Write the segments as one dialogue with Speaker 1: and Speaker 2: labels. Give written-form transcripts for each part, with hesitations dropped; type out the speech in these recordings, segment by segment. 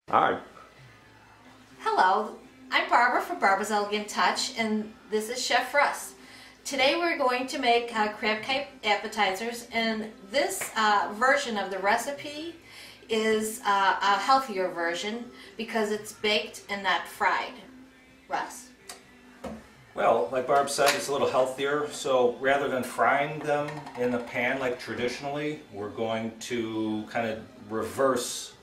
Speaker 1: Hi.
Speaker 2: Hello, I'm Barbara from Barbara's Elegant Touch, and this is Chef Russ. Today we're going to make crab cake appetizers, and this version of the recipe is a healthier version because it's baked and not fried. Russ?
Speaker 1: Well, like Barb said, it's a little healthier, so rather than frying them in the pan like traditionally, we're going to kind of reverse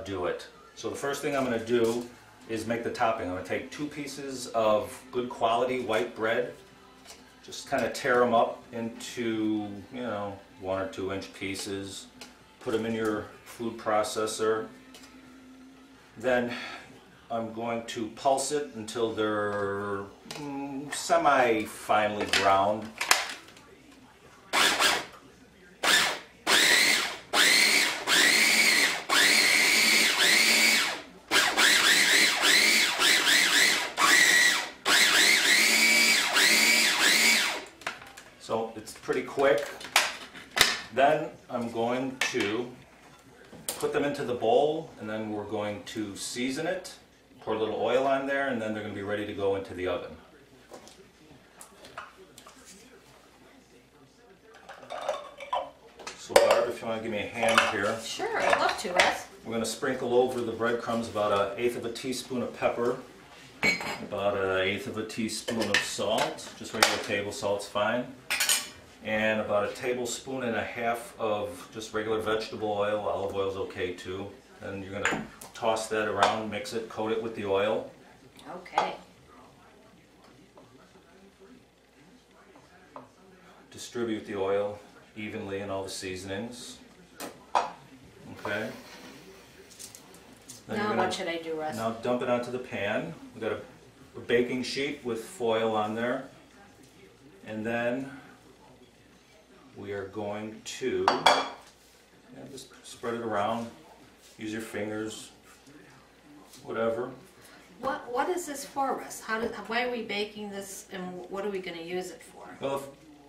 Speaker 1: do it. So the first thing I'm going to do is make the topping. I'm going to take 2 pieces of good quality white bread, just kind of tear them up into, 1 or 2 inch pieces, put them in your food processor. Then I'm going to pulse it until they're semi-finely browned. So it's pretty quick. Then I'm going to put them into the bowl, and then we're going to season it, pour a little oil on there, and then they're going to be ready to go into the oven. So Barb, if you want to give me a hand here.
Speaker 2: Sure, I'd love to, Russ.
Speaker 1: We're going to sprinkle over the breadcrumbs about 1/8 of a teaspoon of pepper, about 1/8 of a teaspoon of salt, just regular table salt's fine, and about 1.5 tablespoons of just regular vegetable oil. Olive oil is okay too. And you're going to toss that around, mix it, coat it with the oil.
Speaker 2: Okay.
Speaker 1: Distribute the oil evenly in all the seasonings. Okay. Then
Speaker 2: Now what should I do, Russ?
Speaker 1: Now dump it onto the pan. We've got a baking sheet with foil on there. And then we are going to just spread it around. Use your fingers, whatever.
Speaker 2: What is this for, Russ? Why are we baking this, and what are we going to use it for?
Speaker 1: Well,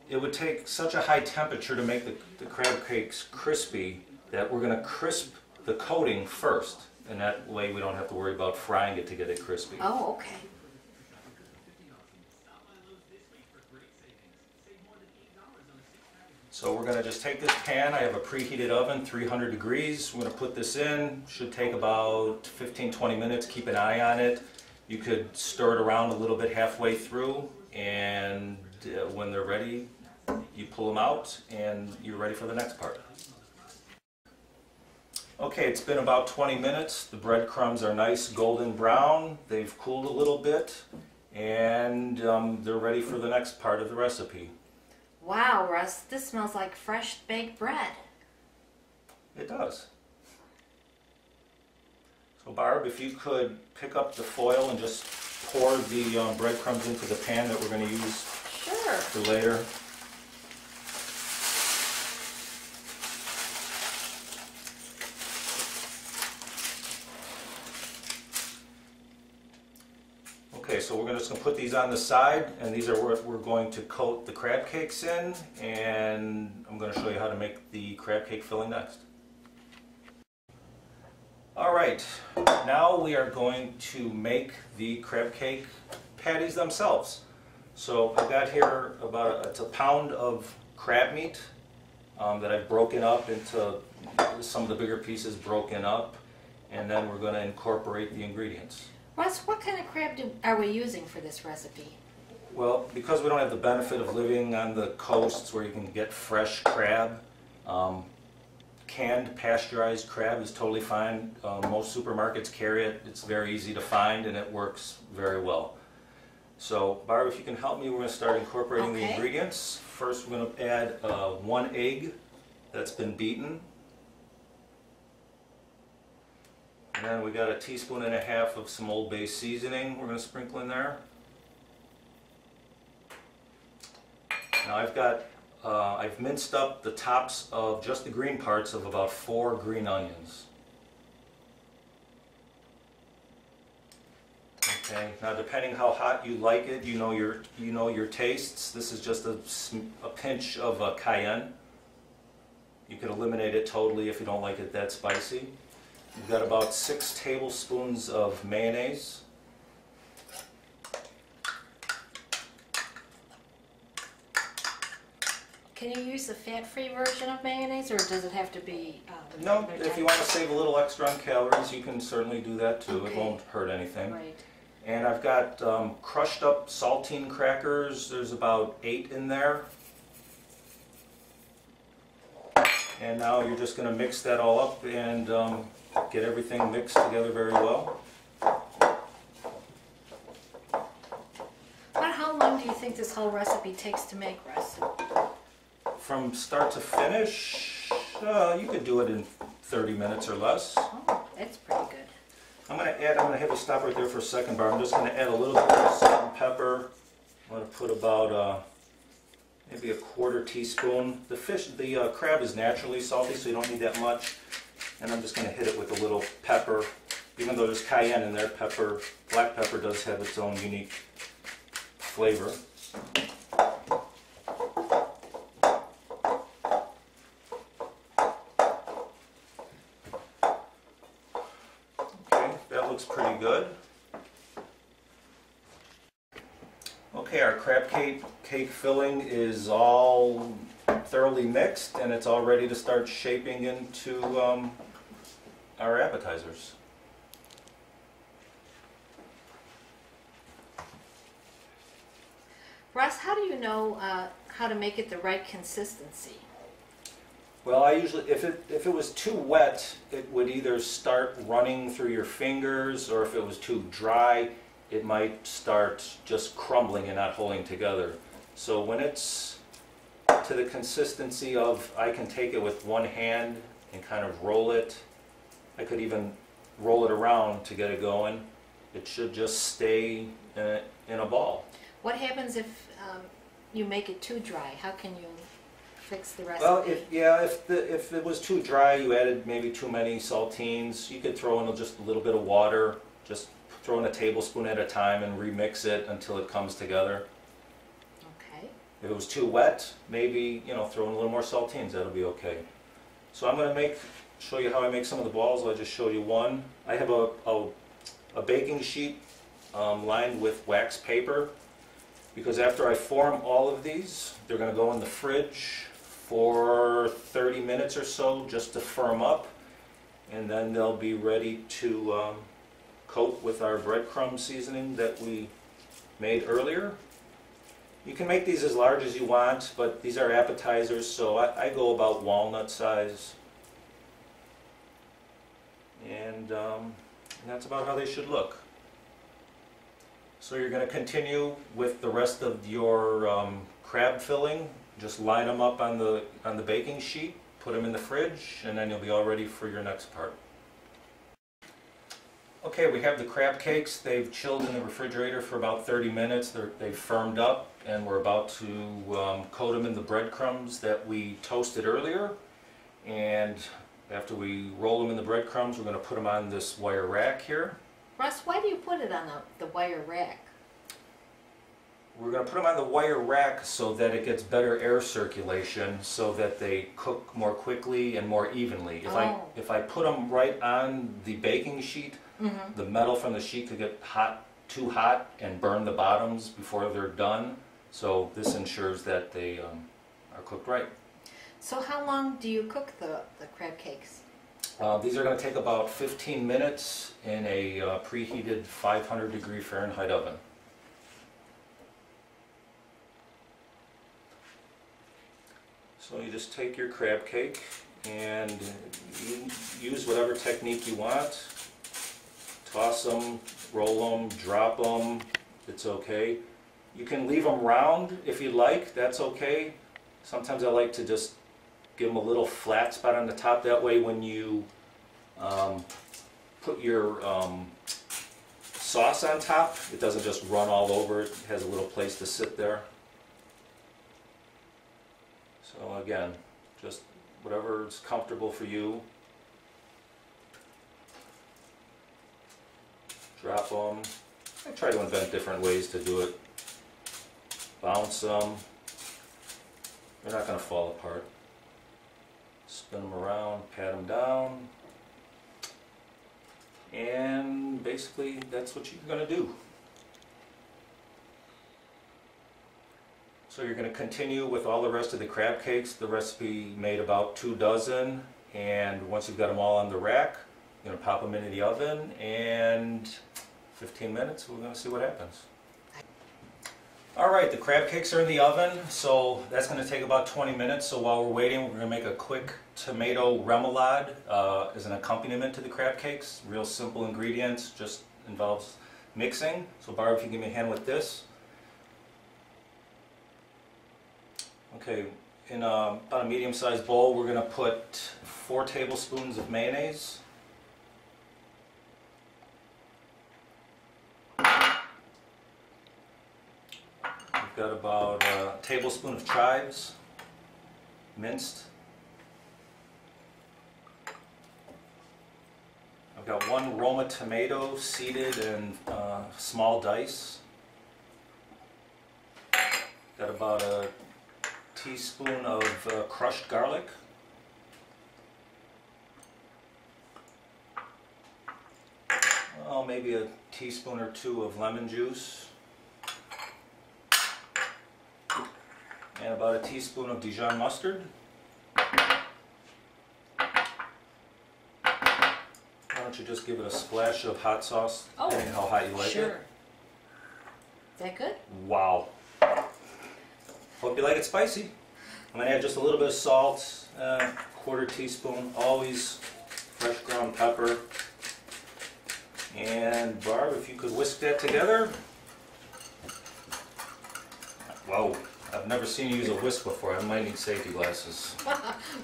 Speaker 1: it would take such a high temperature to make the crab cakes crispy that we're going to crisp the coating first, and that way we don't have to worry about frying it to get it crispy.
Speaker 2: Oh, okay.
Speaker 1: So we're going to just take this pan. I have a preheated oven, 300 degrees. We're going to put this in. Should take about 15-20 minutes. Keep an eye on it. You could stir it around a little bit halfway through, and when they're ready, you pull them out and you're ready for the next part. Okay, it's been about 20 minutes. The breadcrumbs are nice golden brown. They've cooled a little bit, and they're ready for the next part of the recipe.
Speaker 2: Wow, Russ, this smells like fresh baked bread.
Speaker 1: It does. So Barb, if you could pick up the foil and just pour the breadcrumbs into the pan that we're going to use for later. Okay, so we're just going to put these on the side, and these are what we're going to coat the crab cakes in, and I'm going to show you how to make the crab cake filling next. Alright, now we are going to make the crab cake patties themselves. So I've got here it's a pound of crab meat that I've broken up into some of the bigger pieces broken up, and then we're going to incorporate the ingredients.
Speaker 2: Russ, what kind of crab are we using for this recipe?
Speaker 1: Well, because we don't have the benefit of living on the coasts where you can get fresh crab, canned pasteurized crab is totally fine. Most supermarkets carry it. It's very easy to find, and it works very well. So, Barb, if you can help me, we're going to start incorporating the ingredients. First, we're going to add 1 egg that's been beaten. And then we got 1.5 teaspoons of some Old Bay seasoning we're going to sprinkle in there. Now I've minced up the tops of just the green parts of about 4 green onions. Okay. Now, depending how hot you like it, you know your tastes. This is just a pinch of cayenne. You can eliminate it totally if you don't like it that spicy. We've got about 6 tablespoons of mayonnaise.
Speaker 2: Can you use the fat-free version of mayonnaise, or does it have to be
Speaker 1: No,
Speaker 2: regular
Speaker 1: if you
Speaker 2: type?
Speaker 1: want to save a little extra on calories, you can certainly do that too.
Speaker 2: Okay.
Speaker 1: It won't hurt anything.
Speaker 2: Right.
Speaker 1: And I've got crushed up saltine crackers. There's about 8 in there. And now you're just going to mix that all up and get everything mixed together very well.
Speaker 2: About how long do you think this whole recipe takes to make, Russ?
Speaker 1: From start to finish, you could do it in 30 minutes or less.
Speaker 2: Oh, that's pretty good.
Speaker 1: I'm going to have you stop right there for a second, Barb. I'm just going to add a little bit of salt and pepper. I'm going to put about maybe a 1/4 teaspoon. The crab is naturally salty, so you don't need that much. And I'm just going to hit it with a little pepper. Even though there's cayenne in there, black pepper does have its own unique flavor. Okay, that looks pretty good. Okay, our crab cake filling is all thoroughly mixed and it's all ready to start shaping into our appetizers.
Speaker 2: Russ, how do you know how to make it the right consistency?
Speaker 1: Well, I usually, if it was too wet, it would either start running through your fingers, or if it was too dry, it might start just crumbling and not holding together. So when it's to the consistency of, I can take it with one hand and kind of roll it. I could even roll it around to get it going. It should just stay in a ball.
Speaker 2: What happens if you make it too dry? How can you fix the recipe?
Speaker 1: Well, if it was too dry, you added maybe too many saltines, you could throw in just a little bit of water, just throw in a tablespoon at a time and remix it until it comes together.
Speaker 2: Okay.
Speaker 1: If it was too wet, maybe, throw in a little more saltines, that'll be okay. So I'm going to show you how I make some of the balls. I'll just show you one. I have a baking sheet lined with wax paper, because after I form all of these, they're going to go in the fridge for 30 minutes or so just to firm up, and then they'll be ready to coat with our breadcrumb seasoning that we made earlier. You can make these as large as you want, but these are appetizers, so I go about walnut size. And that's about how they should look. So you're going to continue with the rest of your crab filling. Just line them up on the baking sheet, put them in the fridge, and then you'll be all ready for your next part. Okay, we have the crab cakes. They've chilled in the refrigerator for about 30 minutes. They've firmed up, and we're about to coat them in the breadcrumbs that we toasted earlier. And after we roll them in the breadcrumbs, we're going to put them on this wire rack here.
Speaker 2: Russ, why do you put it on the wire rack?
Speaker 1: We're going to put them on the wire rack so that it gets better air circulation, so that they cook more quickly and more evenly. If I put them right on the baking sheet, the metal from the sheet could get too hot and burn the bottoms before they're done. So this ensures that they are cooked right.
Speaker 2: So how long do you cook the crab cakes?
Speaker 1: These are going to take about 15 minutes in a preheated 500-degree Fahrenheit oven. So you just take your crab cake and you use whatever technique you want. Toss them, roll them, drop them, it's okay. You can leave them round if you like, that's okay. Sometimes I like to just give them a little flat spot on the top, that way when you put your sauce on top, it doesn't just run all over, it has a little place to sit there. So again, just whatever is comfortable for you. Drop them. I try to invent different ways to do it. Bounce them. They're not going to fall apart. Spin them around, pat them down. And basically that's what you're going to do. So you're going to continue with all the rest of the crab cakes. The recipe made about 2 dozen, and once you've got them all on the rack, you're going to pop them into the oven, and 15 minutes we're going to see what happens. Alright, the crab cakes are in the oven, so that's going to take about 20 minutes. So while we're waiting, we're going to make a quick tomato remoulade as an accompaniment to the crab cakes. Real simple ingredients, just involves mixing. So Barb, if you give me a hand with this. Okay, in about a medium-sized bowl, we're going to put 4 tablespoons of mayonnaise. We've got about a tablespoon of chives, minced. I've got 1 Roma tomato seeded in small dice. Got about a teaspoon of crushed garlic. Well, maybe a teaspoon or 2 of lemon juice. And about a teaspoon of Dijon mustard. Why don't you just give it a splash of hot sauce, depending how hot you like it.
Speaker 2: Is that good?
Speaker 1: Wow. Hope you like it spicy. I'm going to add just a little bit of salt, 1/4 teaspoon, always fresh ground pepper. And Barb, if you could whisk that together. Whoa, I've never seen you use a whisk before. I might need safety glasses.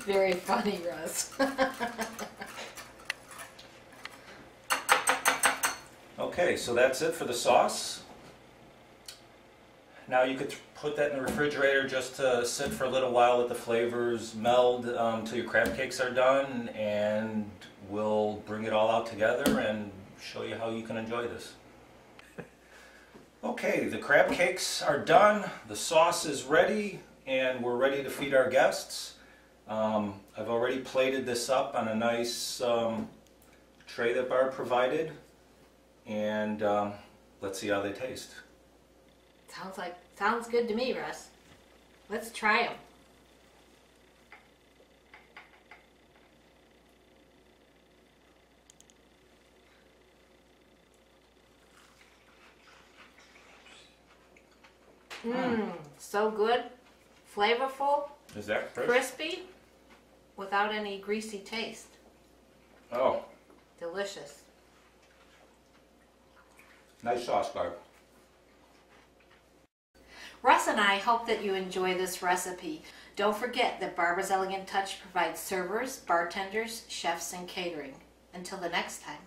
Speaker 2: Very funny, Russ.
Speaker 1: Okay, so that's it for the sauce. Now you could put that in the refrigerator just to sit for a little while, let the flavors meld until your crab cakes are done, and we'll bring it all out together and show you how you can enjoy this. Okay, the crab cakes are done, the sauce is ready, and we're ready to feed our guests. I've already plated this up on a nice tray that Barb provided, and let's see how they taste.
Speaker 2: Sounds good to me, Russ. Let's try them. So good, flavorful,
Speaker 1: Is that crisp?
Speaker 2: crispy, without any greasy taste.
Speaker 1: Oh,
Speaker 2: Delicious.
Speaker 1: nice sauce, Barb.
Speaker 2: Russ and I hope that you enjoy this recipe. Don't forget that Barbara's Elegant Touch provides servers, bartenders, chefs, and catering. Until the next time.